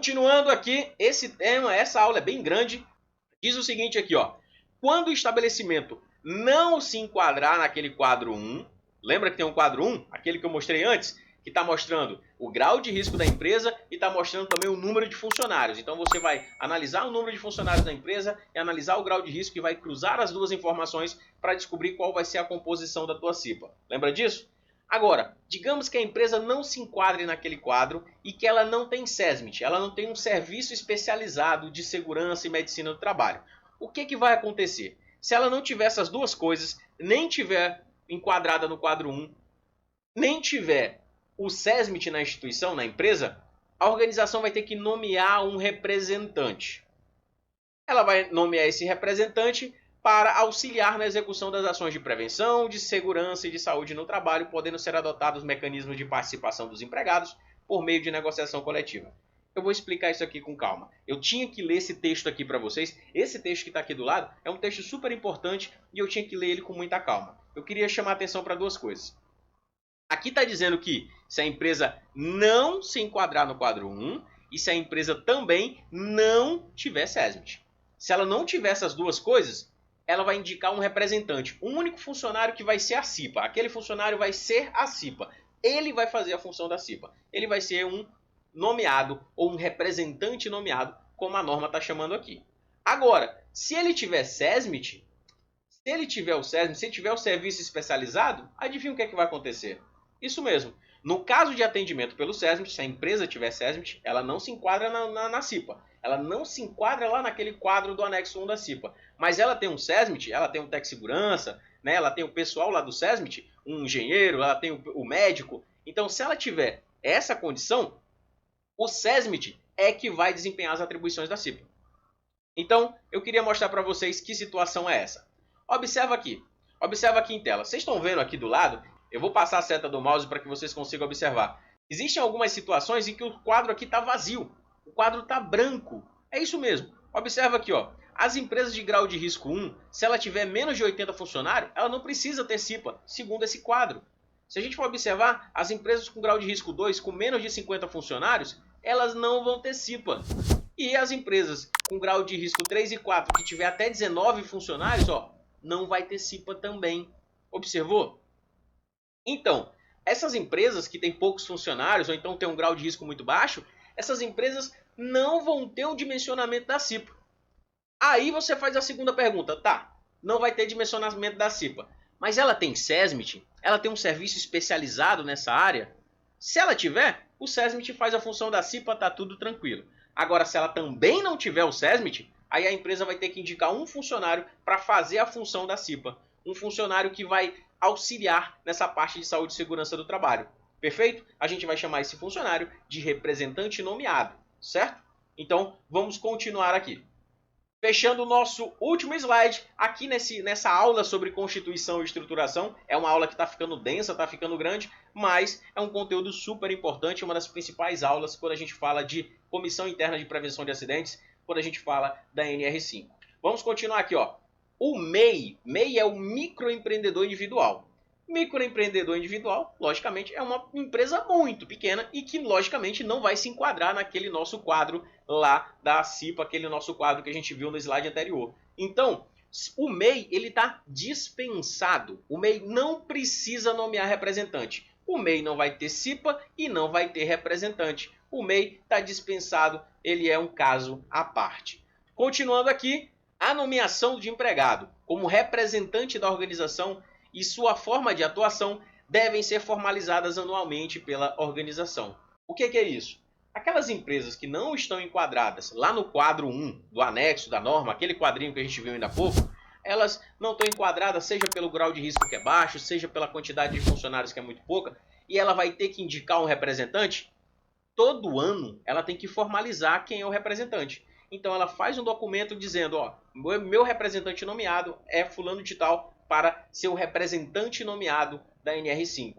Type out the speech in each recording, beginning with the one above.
Continuando aqui, esse tema, essa aula é bem grande. Diz o seguinte aqui, ó. Quando o estabelecimento não se enquadrar naquele quadro 1, lembra que tem um quadro 1, aquele que eu mostrei antes, que está mostrando o grau de risco da empresa e está mostrando também o número de funcionários. Então você vai analisar o número de funcionários da empresa e analisar o grau de risco e vai cruzar as duas informações para descobrir qual vai ser a composição da tua CIPA. Lembra disso? Agora, digamos que a empresa não se enquadre naquele quadro e que ela não tem SESMIT, ela não tem um serviço especializado de segurança e medicina do trabalho. O que vai acontecer? Se ela não tiver essas duas coisas, nem tiver enquadrada no quadro 1, nem tiver o SESMIT na instituição, na empresa, a organização vai ter que nomear um representante. Ela vai nomear esse representante para auxiliar na execução das ações de prevenção, de segurança e de saúde no trabalho, podendo ser adotados mecanismos de participação dos empregados por meio de negociação coletiva. Eu vou explicar isso aqui com calma. Eu tinha que ler esse texto aqui para vocês. Esse texto que está aqui do lado é um texto super importante e eu tinha que ler ele com muita calma. Eu queria chamar a atenção para duas coisas. Aqui está dizendo que se a empresa não se enquadrar no quadro 1 e se a empresa também não tiver SESMIT. Se ela não tiver essas duas coisas, ela vai indicar um representante, um único funcionário que vai ser a CIPA. Aquele funcionário vai ser a CIPA. Ele vai fazer a função da CIPA. Ele vai ser um nomeado ou um representante nomeado, como a norma está chamando aqui. Agora, se ele tiver SESMIT, se ele tiver o serviço especializado, adivinha o que vai acontecer? Isso mesmo. No caso de atendimento pelo SESMIT, se a empresa tiver SESMIT, ela não se enquadra na CIPA. Ela não se enquadra lá naquele quadro do anexo 1 da CIPA. Mas ela tem um SESMIT, ela tem um Tec Segurança, né? Ela tem o pessoal lá do SESMIT, um engenheiro, ela tem o médico. Então, se ela tiver essa condição, o SESMIT é que vai desempenhar as atribuições da CIPA. Então, eu queria mostrar para vocês que situação é essa. Observa aqui em tela. Vocês estão vendo aqui do lado? Eu vou passar a seta do mouse para que vocês consigam observar. Existem algumas situações em que o quadro aqui está vazio. O quadro está branco. É isso mesmo. Observa aqui, ó. As empresas de grau de risco 1, se ela tiver menos de 80 funcionários, ela não precisa ter CIPA, segundo esse quadro. Se a gente for observar, as empresas com grau de risco 2, com menos de 50 funcionários, elas não vão ter CIPA. E as empresas com grau de risco 3 e 4, que tiver até 19 funcionários, ó, não vai ter CIPA também. Observou? Então, essas empresas que têm poucos funcionários ou então têm um grau de risco muito baixo, essas empresas não vão ter um dimensionamento da CIPA. Aí você faz a segunda pergunta. Tá, não vai ter dimensionamento da CIPA, mas ela tem SESMIT? Ela tem um serviço especializado nessa área? Se ela tiver, o SESMIT faz a função da CIPA, tá tudo tranquilo. Agora, se ela também não tiver o SESMIT, aí a empresa vai ter que indicar um funcionário para fazer a função da CIPA. Um funcionário que vai auxiliar nessa parte de saúde e segurança do trabalho. Perfeito? A gente vai chamar esse funcionário de representante nomeado, certo? Então, vamos continuar aqui. Fechando o nosso último slide, aqui nessa aula sobre Constituição e Estruturação. É uma aula que está ficando densa, está ficando grande, mas é um conteúdo super importante, uma das principais aulas quando a gente fala de Comissão Interna de Prevenção de Acidentes, quando a gente fala da NR5. Vamos continuar aqui, ó. O MEI é o microempreendedor individual. Microempreendedor individual, logicamente, é uma empresa muito pequena e que, logicamente, não vai se enquadrar naquele nosso quadro lá da CIPA, aquele nosso quadro que a gente viu no slide anterior. Então, o MEI está dispensado. O MEI não precisa nomear representante. O MEI não vai ter CIPA e não vai ter representante. O MEI está dispensado, ele é um caso à parte. Continuando aqui, a nomeação de empregado como representante da organização e sua forma de atuação devem ser formalizadas anualmente pela organização. O que é isso? Aquelas empresas que não estão enquadradas lá no quadro 1 do anexo da norma, aquele quadrinho que a gente viu ainda há pouco, elas não estão enquadradas seja pelo grau de risco que é baixo, seja pela quantidade de funcionários que é muito pouca, e ela vai ter que indicar um representante. Todo ano ela tem que formalizar quem é o representante. Então ela faz um documento dizendo, ó, meu representante nomeado é fulano de tal para ser o representante nomeado da NR5.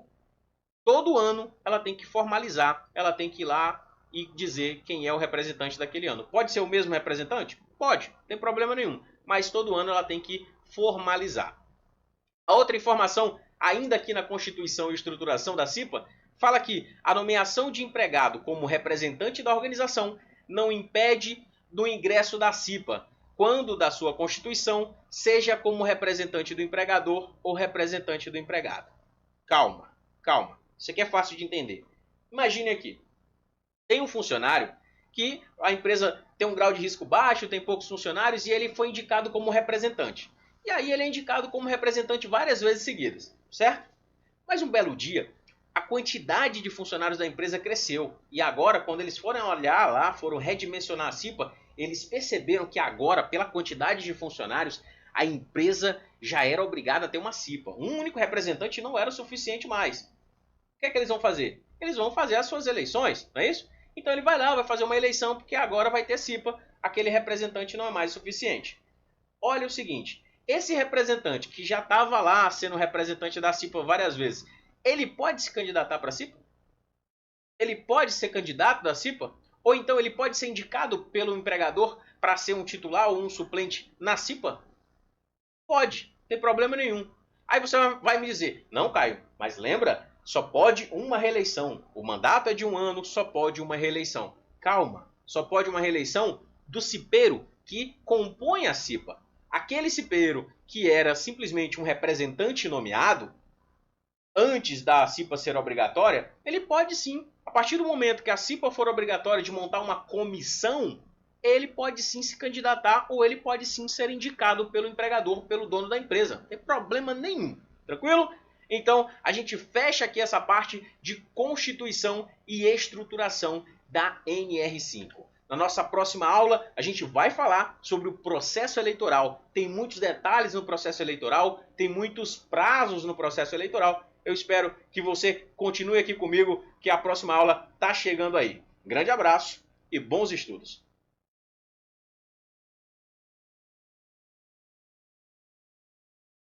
Todo ano ela tem que formalizar, ela tem que ir lá e dizer quem é o representante daquele ano. Pode ser o mesmo representante? Pode, não tem problema nenhum. Mas todo ano ela tem que formalizar. A outra informação, ainda aqui na Constituição e Estruturação da CIPA, fala que a nomeação de empregado como representante da organização não impede do ingresso da CIPA, quando da sua constituição, seja como representante do empregador ou representante do empregado. Calma, calma. Isso aqui é fácil de entender. Imagine aqui. Tem um funcionário que a empresa tem um grau de risco baixo, tem poucos funcionários e ele foi indicado como representante. E aí ele é indicado como representante várias vezes seguidas, certo? Mas um belo dia, a quantidade de funcionários da empresa cresceu. E agora, quando eles foram olhar lá, foram redimensionar a CIPA, eles perceberam que agora, pela quantidade de funcionários, a empresa já era obrigada a ter uma CIPA. Um único representante não era o suficiente mais. O que é que eles vão fazer? Eles vão fazer as suas eleições, não é isso? Então ele vai lá, vai fazer uma eleição, porque agora vai ter CIPA, aquele representante não é mais suficiente. Olha o seguinte, esse representante que já estava lá sendo representante da CIPA várias vezes, ele pode se candidatar para a CIPA? Ele pode ser candidato da CIPA? Ou então ele pode ser indicado pelo empregador para ser um titular ou um suplente na CIPA? Pode, não tem problema nenhum. Aí você vai me dizer, não, Caio, mas lembra, só pode uma reeleição. O mandato é de 1 ano, só pode uma reeleição. Calma, só pode uma reeleição do cipeiro que compõe a CIPA. Aquele cipeiro que era simplesmente um representante nomeado, antes da CIPA ser obrigatória, ele pode sim. A partir do momento que a CIPA for obrigatória de montar uma comissão, ele pode sim se candidatar ou ele pode sim ser indicado pelo empregador, pelo dono da empresa. Não tem problema nenhum. Tranquilo? Então, a gente fecha aqui essa parte de constituição e estruturação da NR5. Na nossa próxima aula, a gente vai falar sobre o processo eleitoral. Tem muitos detalhes no processo eleitoral, tem muitos prazos no processo eleitoral. Eu espero que você continue aqui comigo, que a próxima aula está chegando aí. Grande abraço e bons estudos!